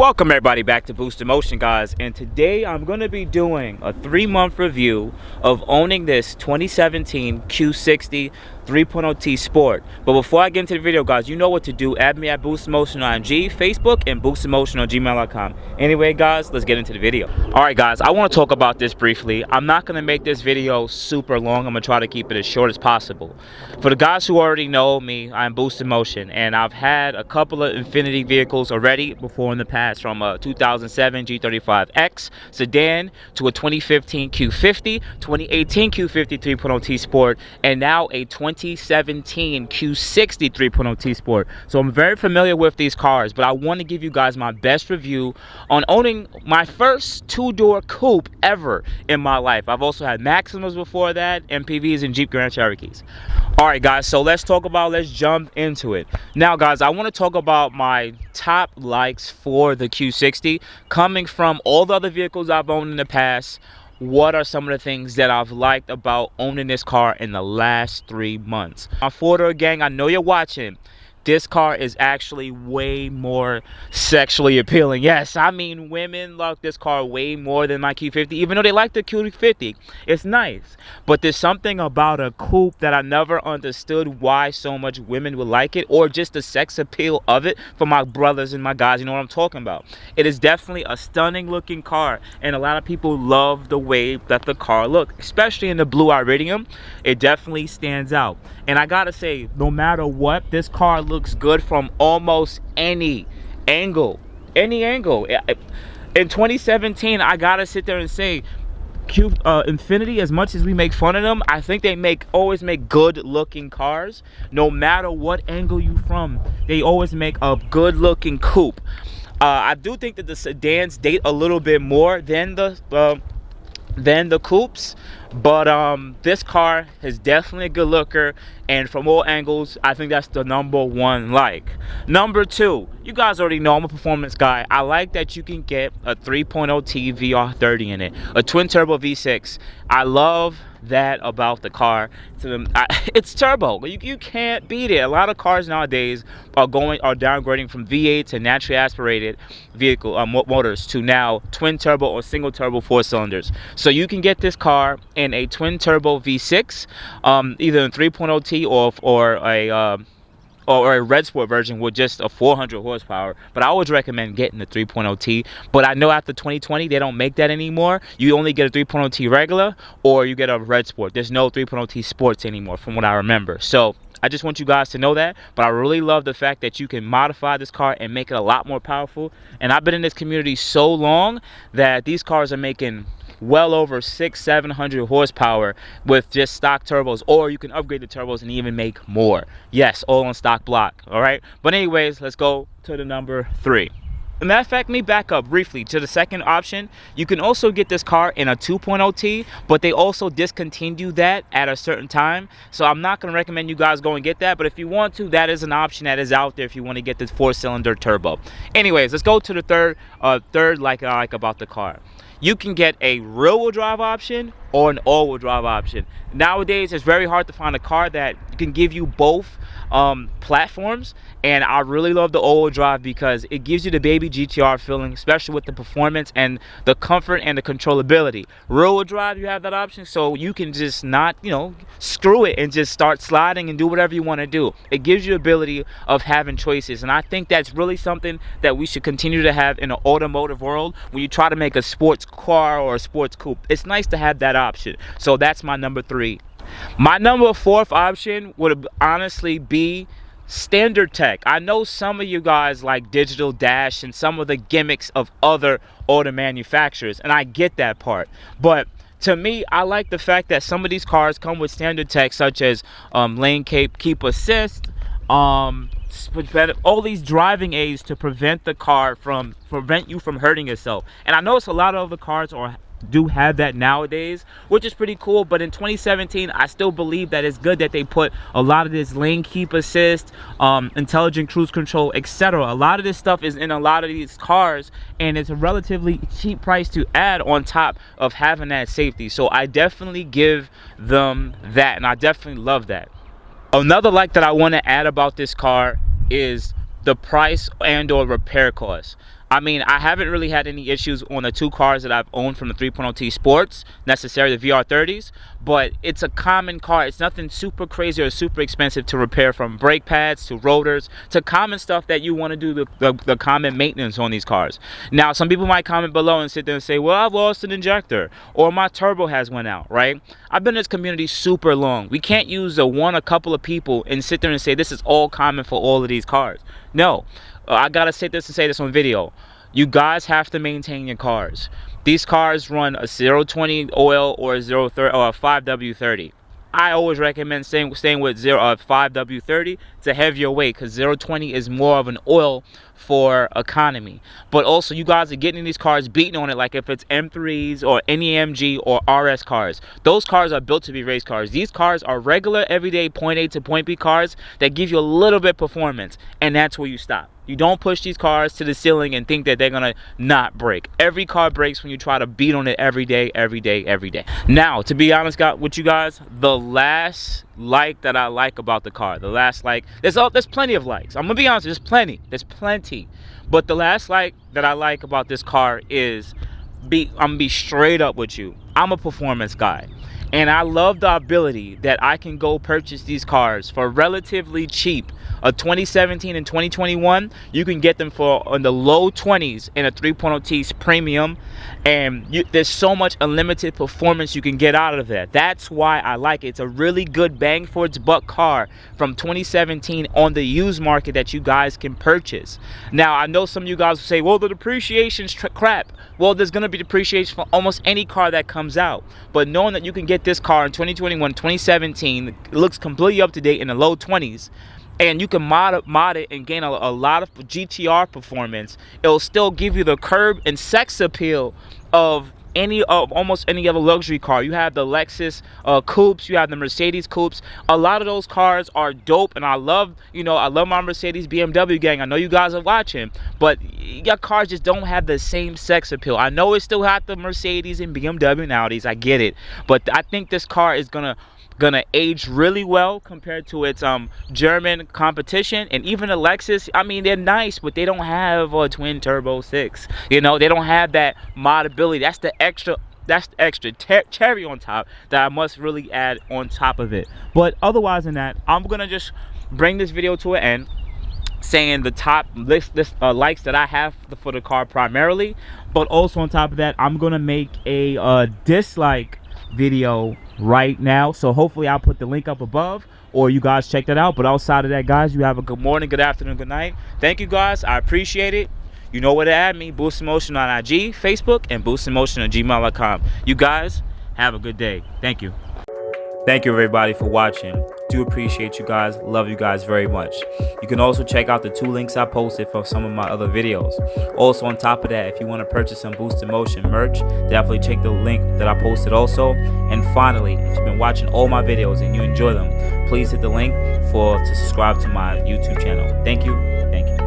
Welcome everybody back to boostinmotion, guys, and today I'm going to be doing a 3-month review of owning this 2017 Q60 3.0T Sport. But before I get into the video, guys, you know what to do. Add me at boostinmotion on IG, Facebook, and boostinmotion on gmail.com. Anyway, guys, let's get into the video. Alright guys, I want to talk about this briefly. I'm not going to make this video super long. I'm going to try to keep it as short as possible. For the guys who already know me, I'm boostinmotion, and I've had a couple of Infiniti vehicles already before in the past, from a 2007 G35X sedan to a 2015 Q50, 2018 Q50 3.0T Sport, and now a 2017 Q60 3.0T Sport. So I'm very familiar with these cars, but I want to give you guys my best review on owning my first two-door coupe ever in my life. I've also had Maximas before that, MPVs, and Jeep Grand Cherokees. Alright guys, so let's jump into it. Now guys, I want to talk about my top likes for the Q60. Coming from all the other vehicles I've owned in the past, what are some of the things that I've liked about owning this car in the last 3 months? My four-door gang, I know you're watching. This car is actually way more sexually appealing. Yes, I mean, women love this car way more than my Q50, even though they like the Q50. It's nice, but there's something about a coupe that I never understood why so much women would like it, or just the sex appeal of it for my brothers and my guys. You know what I'm talking about. It is definitely a stunning looking car, and a lot of people love the way that the car looks, especially in the blue iridium. It definitely stands out, and I gotta say, no matter what, this car looks good from almost any angle. In 2017, I gotta sit there and say, Infiniti, as much as we make fun of them, I think they always make good looking cars. No matter what angle you from, they always make a good looking coupe. I do think that the sedans date a little bit more than the coupes, but this car is definitely a good looker, and from all angles, I think that's the #1 like. Number 2, you guys already know I'm a performance guy. I like that you can get a 3.0T VR30 in it, a twin turbo V6. I love that about the car. It's turbo. You can't beat it. A lot of cars nowadays are downgrading from V8 to naturally aspirated vehicle motors to now twin turbo or single turbo 4 cylinders. So you can get this car in a twin turbo V6, either in 3.0T or a red sport version with just a 400 horsepower. But I always recommend getting the 3.0T. But I know after 2020 they don't make that anymore. You only get a 3.0T regular, or you get a red sport. There's no 3.0T sports anymore from what I remember. So I just want you guys to know that. But I really love the fact that you can modify this car and make it a lot more powerful. And I've been in this community so long that these cars are making well over 600-700 horsepower with just stock turbos, or you can upgrade the turbos and even make more. Yes, all on stock block. All right, but anyways, let's go to the number 3. As a matter of fact, let me back up briefly to the second option. You can also get this car in a 2.0T, but they also discontinue that at a certain time. So I'm not going to recommend you guys go and get that, but if you want to, that is an option that is out there if you want to get this 4-cylinder turbo. Anyways, let's go to the third like I like about the car. You can get a rear-wheel drive option or an all-wheel drive option. Nowadays, it's very hard to find a car that can give you both platforms, and I really love the all-wheel drive because it gives you the baby GTR feeling, especially with the performance and the comfort and the controllability. Rear-wheel drive, you have that option, so you can just not, screw it and just start sliding and do whatever you want to do. It gives you the ability of having choices, and I think that's really something that we should continue to have in the automotive world. When you try to make a sports car or a sports coupe, it's nice to have that option. So that's my number 3. My number 4th option would honestly be standard tech. I know some of you guys like digital dash and some of the gimmicks of other auto manufacturers, and I get that part, but to me, I like the fact that some of these cars come with standard tech, such as lane keep assist, all these driving aids to prevent you from hurting yourself. And I notice a lot of the cars do have that nowadays, which is pretty cool. But in 2017, I still believe that it's good that they put a lot of this lane keep assist, intelligent cruise control, etc. A lot of this stuff is in a lot of these cars, and it's a relatively cheap price to add on top of having that safety. So I definitely give them that, and I definitely love that. Another like that I want to add about this car is the price and or repair cost. I mean, I haven't really had any issues on the 2 cars that I've owned from the 3.0T Sports, necessarily the VR30s, but it's a common car. It's nothing super crazy or super expensive to repair, from brake pads to rotors to common stuff that you want to do the common maintenance on these cars. Now, some people might comment below and sit there and say, well, I've lost an injector, or my turbo has went out, right? I've been in this community super long. We can't use a couple of people and sit there and say this is all common for all of these cars. No. I gotta say this on video. You guys have to maintain your cars. These cars run a 020 oil or a 030 or a 5W30. I always recommend staying with 5W30. It's a heavier weight because 020 is more of an oil for economy. But also, you guys are getting these cars beating on it like if it's M3s or any AMG or RS cars. Those cars are built to be race cars. These cars are regular, everyday point A to point B cars that give you a little bit performance, and that's where you stop. You don't push these cars to the ceiling and think that they're gonna not break. Every car breaks when you try to beat on it every day, every day, every day. Now, to be honest with you guys, the last like that I like about the car, the last like, there's plenty of likes. I'm gonna be honest, there's plenty. But the last like that I like about this car is, I'm gonna be straight up with you. I'm a performance guy. And I love the ability that I can go purchase these cars for relatively cheap. A 2017 and 2021, you can get them for in the low 20s in a 3.0T premium, and there's so much unlimited performance you can get out of that. That's why I like it. It's a really good bang for its buck car from 2017 on the used market that you guys can purchase. Now, I know some of you guys will say, well, the depreciation's crap. Well, there's going to be depreciation for almost any car that comes out. But knowing that you can get this car in 2021, 2017, it looks completely up to date in the low 20s, and you can mod it and gain a lot of GTR performance, it'll still give you the curb and sex appeal of almost any other luxury car. You have the Lexus coupes, you have the Mercedes coupes. A lot of those cars are dope, and I love my Mercedes BMW gang. I know you guys are watching, but your cars just don't have the same sex appeal. I know it still has the Mercedes and BMW and Audis, I get it, but I think this car is gonna age really well compared to its German competition. And even the Lexus, I mean, they're nice, but they don't have a twin turbo 6. You know, they don't have that modability. That's the extra cherry on top that I must really add on top of it. But otherwise than that, I'm gonna just bring this video to an end, saying the top likes that I have for the car primarily. But also on top of that, I'm gonna make a dislike video right now, so hopefully I'll put the link up above, or you guys check that out. But outside of that, guys, you have a good morning, good afternoon, good night. Thank you guys, I appreciate it. You know where to add me, boostinmotion on IG, Facebook, and boostinmotion@gmail.com. You guys have a good day. Thank you. Thank you everybody for watching. Do appreciate you guys. Love you guys very much. You can also check out the 2 links I posted for some of my other videos. Also, on top of that, if you want to purchase some Boost in Motion merch, definitely check the link that I posted also. And finally, if you've been watching all my videos and you enjoy them, please hit the link to subscribe to my YouTube channel. Thank you. Thank you.